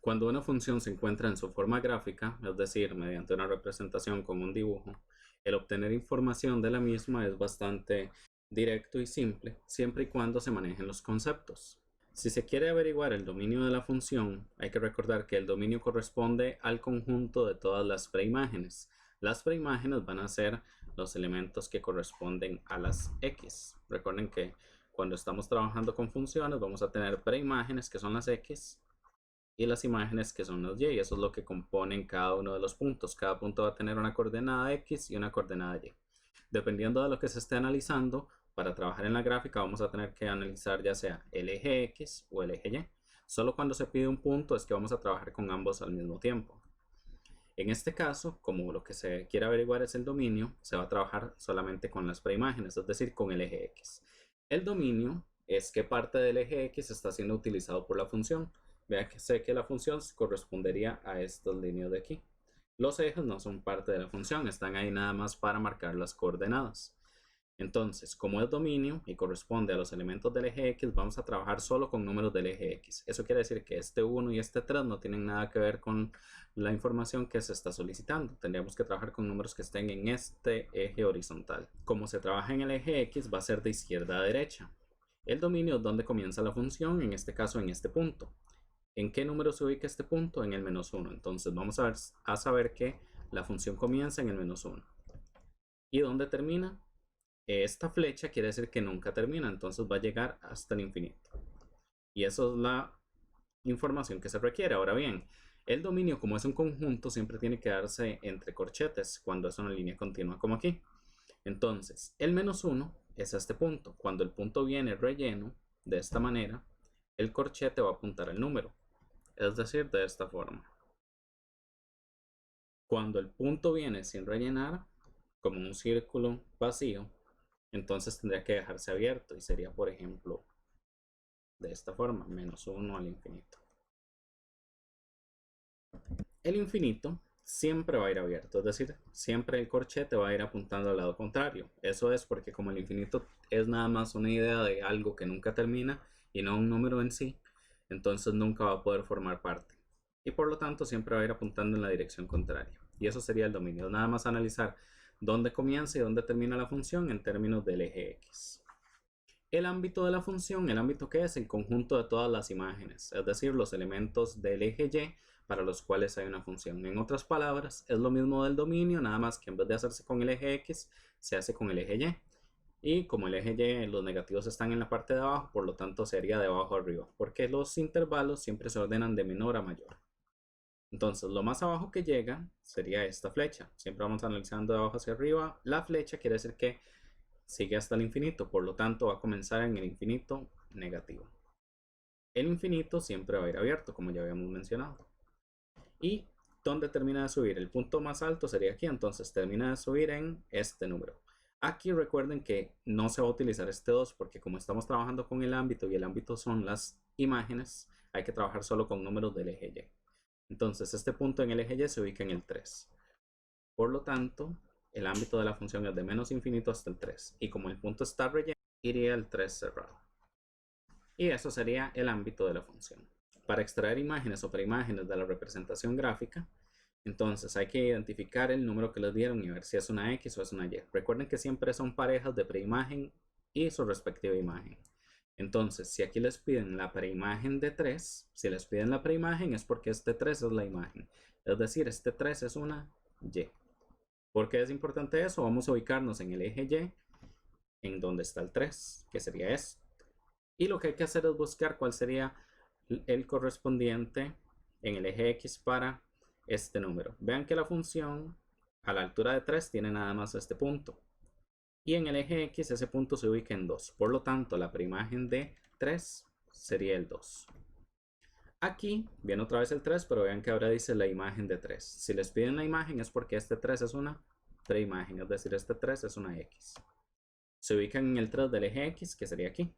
Cuando una función se encuentra en su forma gráfica, es decir, mediante una representación con un dibujo, el obtener información de la misma es bastante directo y simple, siempre y cuando se manejen los conceptos. Si se quiere averiguar el dominio de la función, hay que recordar que el dominio corresponde al conjunto de todas las preimágenes. Las preimágenes van a ser los elementos que corresponden a las x. Recuerden que cuando estamos trabajando con funciones vamos a tener preimágenes que son las x y las imágenes que son los y. Eso es lo que componen cada uno de los puntos. Cada punto va a tener una coordenada x y una coordenada y. Dependiendo de lo que se esté analizando, para trabajar en la gráfica vamos a tener que analizar ya sea el eje x o el eje y. Solo cuando se pide un punto es que vamos a trabajar con ambos al mismo tiempo. En este caso, como lo que se quiere averiguar es el dominio, se va a trabajar solamente con las preimágenes, es decir, con el eje x. El dominio es qué parte del eje x está siendo utilizado por la función. Vea que sé que la función correspondería a estas líneas de aquí. Los ejes no son parte de la función, están ahí nada más para marcar las coordenadas. Entonces, como es dominio y corresponde a los elementos del eje x, vamos a trabajar solo con números del eje x. Eso quiere decir que este 1 y este 3 no tienen nada que ver con la información que se está solicitando. Tendríamos que trabajar con números que estén en este eje horizontal. Como se trabaja en el eje x, va a ser de izquierda a derecha. El dominio es donde comienza la función, en este caso en este punto. ¿En qué número se ubica este punto? En el -1. Entonces vamos a saber que la función comienza en el -1. ¿Y dónde termina? Esta flecha quiere decir que nunca termina, entonces va a llegar hasta el infinito. Y eso es la información que se requiere. Ahora bien, el dominio, como es un conjunto, siempre tiene que darse entre corchetes cuando es una línea continua como aquí. Entonces, el -1 es este punto. Cuando el punto viene relleno, de esta manera, el corchete va a apuntar al número. Es decir, de esta forma. Cuando el punto viene sin rellenar, como un círculo vacío, entonces tendría que dejarse abierto y sería, por ejemplo, de esta forma, -1 al infinito. El infinito siempre va a ir abierto, es decir, siempre el corchete va a ir apuntando al lado contrario. Eso es porque como el infinito es nada más una idea de algo que nunca termina y no un número en sí, entonces nunca va a poder formar parte. Y por lo tanto siempre va a ir apuntando en la dirección contraria. Y eso sería el dominio. Nada más analizar dónde comienza y dónde termina la función en términos del eje x. El ámbito de la función, el ámbito que es el conjunto de todas las imágenes, es decir, los elementos del eje y para los cuales hay una función. En otras palabras, es lo mismo del dominio, nada más que en vez de hacerse con el eje x, se hace con el eje y. Y como el eje y, los negativos están en la parte de abajo, por lo tanto sería de abajo a arriba, porque los intervalos siempre se ordenan de menor a mayor. Entonces, lo más abajo que llega sería esta flecha. Siempre vamos analizando de abajo hacia arriba. La flecha quiere decir que sigue hasta el infinito, por lo tanto va a comenzar en el infinito negativo. El infinito siempre va a ir abierto, como ya habíamos mencionado. ¿Y dónde termina de subir? El punto más alto sería aquí, entonces termina de subir en este número. Aquí recuerden que no se va a utilizar este 2 porque como estamos trabajando con el ámbito y el ámbito son las imágenes, hay que trabajar solo con números del eje y. Entonces este punto en el eje y se ubica en el 3. Por lo tanto, el ámbito de la función es de menos infinito hasta el 3. Y como el punto está relleno, iría el 3 cerrado. Y eso sería el ámbito de la función. Para extraer imágenes o preimágenes de la representación gráfica, entonces hay que identificar el número que les dieron y ver si es una X o es una Y. Recuerden que siempre son parejas de preimagen y su respectiva imagen. Entonces, si aquí les piden la preimagen de 3, si les piden la preimagen es porque este 3 es la imagen. Es decir, este 3 es una Y. ¿Por qué es importante eso? Vamos a ubicarnos en el eje Y, en donde está el 3, que sería este. Y lo que hay que hacer es buscar cuál sería el correspondiente en el eje X para este número. Vean que la función a la altura de 3 tiene nada más este punto. Y en el eje X ese punto se ubica en 2. Por lo tanto, la preimagen de 3 sería el 2. Aquí viene otra vez el 3, pero vean que ahora dice la imagen de 3. Si les piden la imagen es porque este 3 es una preimagen, es decir, este 3 es una X. Se ubican en el 3 del eje X, que sería aquí.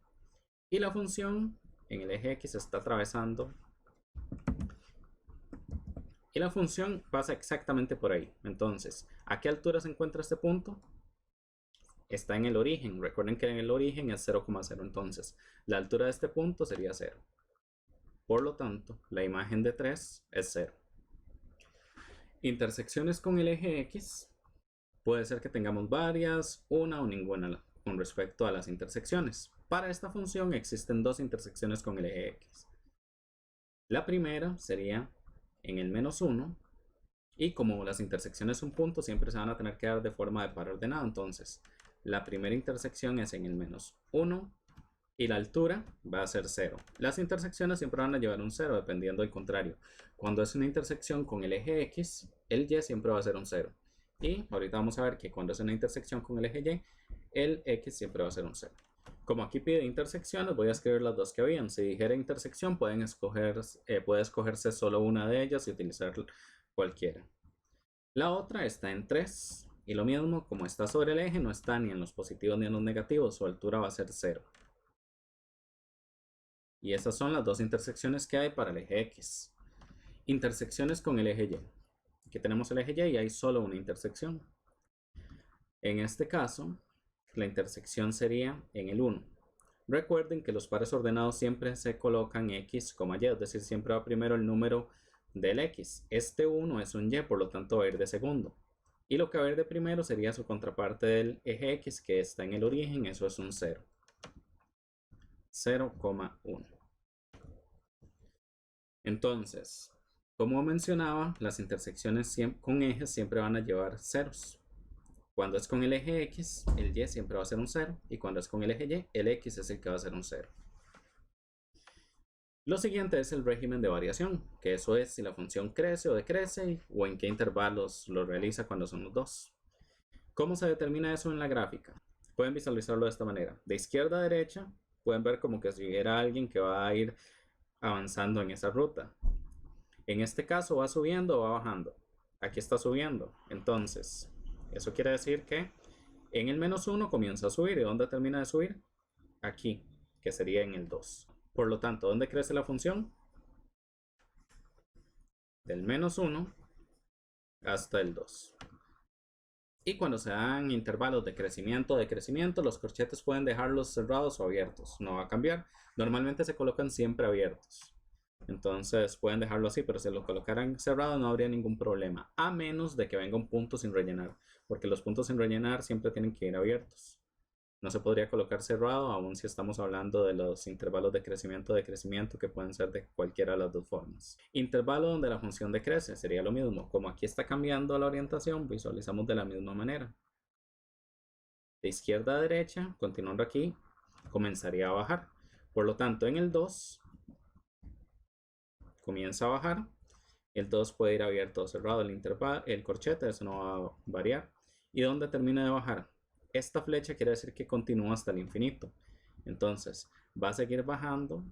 Y la función en el eje X está atravesando. Y la función pasa exactamente por ahí. Entonces, ¿a qué altura se encuentra este punto? Está en el origen. Recuerden que en el origen es 0,0. Entonces, la altura de este punto sería 0. Por lo tanto, la imagen de 3 es 0. Intersecciones con el eje X. Puede ser que tengamos varias, una o ninguna con respecto a las intersecciones. Para esta función existen dos intersecciones con el eje X. La primera sería en el -1, y como las intersecciones son puntos, siempre se van a tener que dar de forma de par ordenado. Entonces, la primera intersección es en el -1 y la altura va a ser 0. Las intersecciones siempre van a llevar un 0, dependiendo del contrario. Cuando es una intersección con el eje X, el Y siempre va a ser un 0. Y ahorita vamos a ver que cuando es una intersección con el eje Y, el X siempre va a ser un 0. Como aquí pide intersecciones, voy a escribir las dos que habían. Si dijera intersección, puede escogerse solo una de ellas y utilizar cualquiera. La otra está en 3. Y lo mismo, como está sobre el eje, no está ni en los positivos ni en los negativos. Su altura va a ser 0. Y esas son las dos intersecciones que hay para el eje X. Intersecciones con el eje Y. Aquí tenemos el eje Y y hay solo una intersección. En este caso, la intersección sería en el 1. Recuerden que los pares ordenados siempre se colocan X, Y, es decir, siempre va primero el número del X. Este 1 es un Y, por lo tanto va a ir de segundo. Y lo que va a ir de primero sería su contraparte del eje X, que está en el origen, eso es un 0. 0,1. Entonces, como mencionaba, las intersecciones con ejes siempre van a llevar ceros. Cuando es con el eje X, el Y siempre va a ser un 0. Y cuando es con el eje Y, el X es el que va a ser un 0. Lo siguiente es el régimen de variación, que eso es si la función crece o decrece o en qué intervalos lo realiza cuando son los dos. ¿Cómo se determina eso en la gráfica? Pueden visualizarlo de esta manera. De izquierda a derecha, pueden ver como que si hubiera alguien que va a ir avanzando en esa ruta. En este caso va subiendo o va bajando. Aquí está subiendo. Entonces, eso quiere decir que en el -1 comienza a subir. ¿Y dónde termina de subir? Aquí, que sería en el 2. Por lo tanto, ¿dónde crece la función? Del -1 hasta el 2. Y cuando se dan intervalos de crecimiento, los corchetes pueden dejarlos cerrados o abiertos. No va a cambiar. Normalmente se colocan siempre abiertos. Entonces pueden dejarlo así, pero si lo colocaran cerrado no habría ningún problema. A menos de que venga un punto sin rellenar. Porque los puntos sin rellenar siempre tienen que ir abiertos. No se podría colocar cerrado, aun si estamos hablando de los intervalos de crecimiento, que pueden ser de cualquiera de las dos formas. Intervalo donde la función decrece sería lo mismo. Como aquí está cambiando la orientación, visualizamos de la misma manera. De izquierda a derecha, continuando aquí, comenzaría a bajar. Por lo tanto, en el 2 comienza a bajar. El 2 puede ir abierto o cerrado el corchete, eso no va a variar. ¿Y dónde termina de bajar? Esta flecha quiere decir que continúa hasta el infinito. Entonces, va a seguir bajando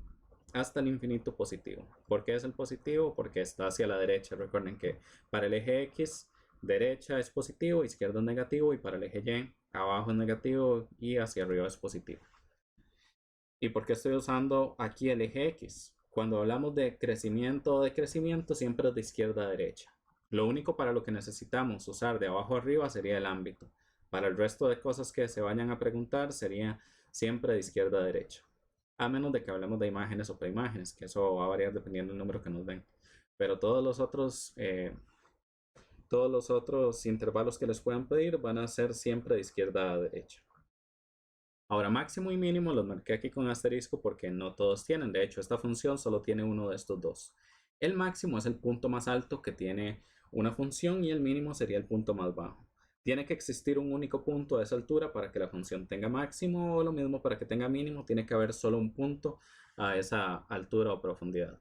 hasta el infinito positivo. ¿Por qué es el positivo? Porque está hacia la derecha. Recuerden que para el eje X, derecha es positivo, izquierda es negativo, y para el eje Y, abajo es negativo y hacia arriba es positivo. ¿Y por qué estoy usando aquí el eje X? Cuando hablamos de crecimiento o decrecimiento, siempre es de izquierda a derecha. Lo único para lo que necesitamos usar de abajo a arriba sería el ámbito. Para el resto de cosas que se vayan a preguntar, sería siempre de izquierda a derecha. A menos de que hablemos de imágenes o preimágenes, que eso va a variar dependiendo del número que nos den. Pero todos los otros intervalos que les puedan pedir van a ser siempre de izquierda a derecha. Ahora, máximo y mínimo los marqué aquí con asterisco porque no todos tienen. De hecho, esta función solo tiene uno de estos dos. El máximo es el punto más alto que tiene una función y el mínimo sería el punto más bajo. Tiene que existir un único punto a esa altura para que la función tenga máximo, o lo mismo para que tenga mínimo, tiene que haber solo un punto a esa altura o profundidad.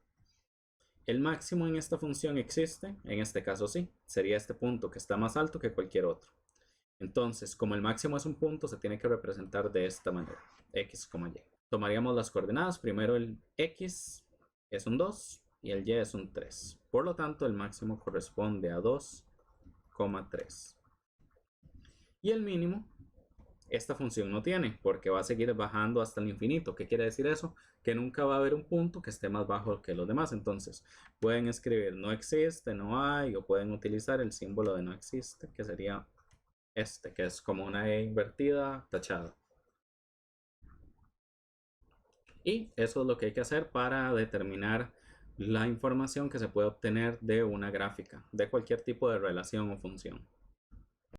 El máximo en esta función existe, en este caso sí, sería este punto que está más alto que cualquier otro. Entonces, como el máximo es un punto, se tiene que representar de esta manera, x, y. Tomaríamos las coordenadas, primero el x es un 2 y el y es un 3. Por lo tanto, el máximo corresponde a 2,3. Y el mínimo, esta función no tiene, porque va a seguir bajando hasta el infinito. ¿Qué quiere decir eso? Que nunca va a haber un punto que esté más bajo que los demás. Entonces, pueden escribir no existe, no hay, o pueden utilizar el símbolo de no existe, que sería este, que es como una E invertida tachada. Y eso es lo que hay que hacer para determinar la información que se puede obtener de una gráfica, de cualquier tipo de relación o función.